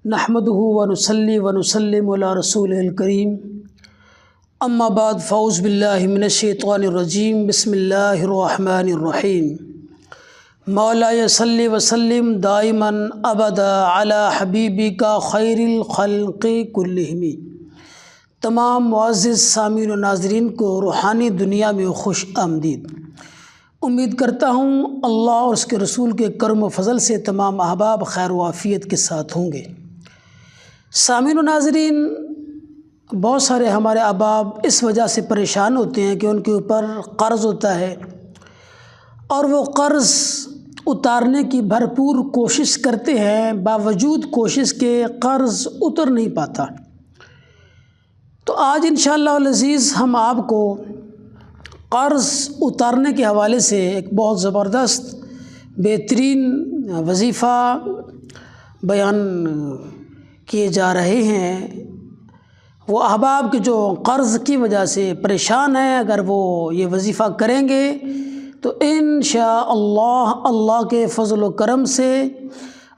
نحمده ونصلي ونسلم على رسوله الكريم اما بعد فاعوذ باللہ من الشیطان الرجیم بسم اللہ الرحمن الرحیم مولاي صلی وسلم دائما ابدا علی حبیبک خیر الخلق کلہم۔ تمام معزز سامعین و ناظرین کو روحانی دنیا میں خوش آمدید۔ امید کرتا ہوں اللہ اور اس کے رسول کے کرم و فضل سے تمام احباب خیر و عافیت کے ساتھ ہوں گے۔ سامعین و ناظرین، بہت سارے ہمارے احباب اس وجہ سے پریشان ہوتے ہیں کہ ان کے اوپر قرض ہوتا ہے اور وہ قرض اتارنے کی بھرپور کوشش کرتے ہیں، باوجود کوشش کے قرض اتر نہیں پاتا۔ تو آج انشاءاللہ العزیز ہم آپ کو قرض اتارنے کے حوالے سے ایک بہت زبردست بہترین وظیفہ بیان کیے جا رہے ہیں۔ وہ احباب کے جو قرض کی وجہ سے پریشان ہیں، اگر وہ یہ وظیفہ کریں گے تو انشاءاللہ اللہ کے فضل و کرم سے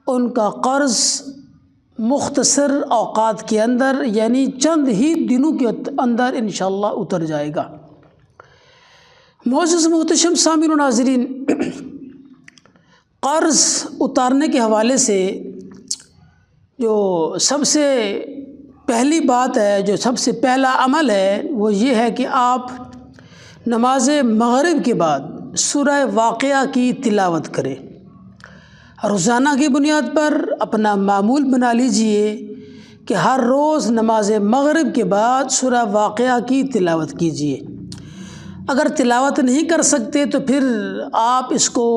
ان کا قرض مختصر اوقات کے اندر یعنی چند ہی دنوں کے اندر انشاءاللہ اتر جائے گا۔ معزز محتشم سامعین و ناظرین، قرض اتارنے کے حوالے سے جو سب سے پہلی بات ہے، جو سب سے پہلا عمل ہے، وہ یہ ہے کہ آپ نماز مغرب کے بعد سورہ واقعہ کی تلاوت کریں۔ روزانہ کی بنیاد پر اپنا معمول بنا لیجئے کہ ہر روز نماز مغرب کے بعد سورہ واقعہ کی تلاوت کیجئے۔ اگر تلاوت نہیں کر سکتے تو پھر آپ اس کو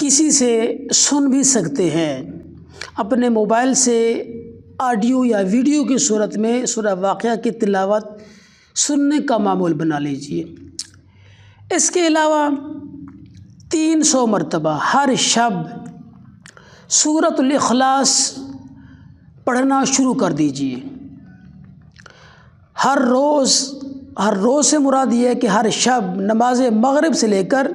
کسی سے سن بھی سکتے ہیں، اپنے موبائل سے آڈیو یا ویڈیو کی صورت میں سورہ واقعہ کی تلاوت سننے کا معمول بنا لیجئے۔ اس کے علاوہ 300 مرتبہ ہر شب سورۃ الاخلاص پڑھنا شروع کر دیجئے۔ ہر روز سے مراد یہ ہے کہ ہر شب نماز مغرب سے لے کر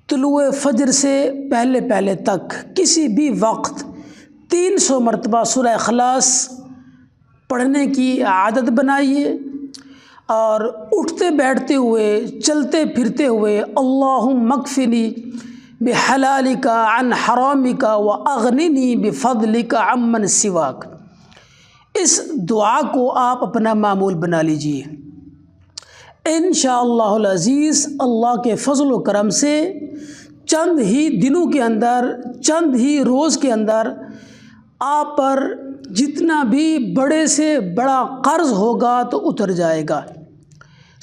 طلوع فجر سے پہلے تک کسی بھی وقت 300 مرتبہ سورہ اخلاص پڑھنے کی عادت بنائیے، اور اٹھتے بیٹھتے ہوئے چلتے پھرتے ہوئے اللہم اکفنی بحلالک عن حرامک واغننی بفضلک عمن سواک، اس دعا کو آپ اپنا معمول بنا لیجئے۔ انشاءاللہ العزیز اللہ کے فضل و کرم سے چند ہی دنوں کے اندر، چند ہی روز کے اندر آپ پر جتنا بھی بڑے سے بڑا قرض ہوگا تو اتر جائے گا۔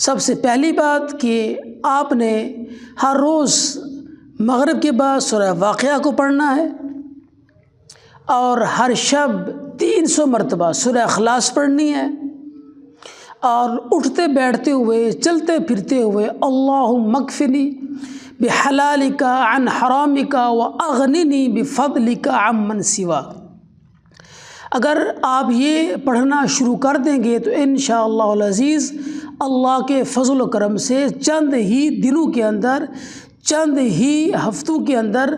سب سے پہلی بات کہ آپ نے ہر روز مغرب کے بعد سورہ واقعہ کو پڑھنا ہے، اور ہر شب 300 مرتبہ سورہ اخلاص پڑھنی ہے، اور اٹھتے بیٹھتے ہوئے چلتے پھرتے ہوئے اللہم اکفنی بحلالک عن حرامک واغننی بفضلک عمن سواک۔ اگر آپ یہ پڑھنا شروع کر دیں گے تو انشاءاللہ العزیز اللہ کے فضل و کرم سے چند ہی دنوں کے اندر، چند ہی ہفتوں کے اندر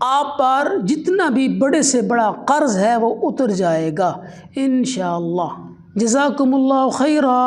آپ پر جتنا بھی بڑے سے بڑا قرض ہے وہ اتر جائے گا انشاءاللہ۔ جزاکم اللہ خیرا۔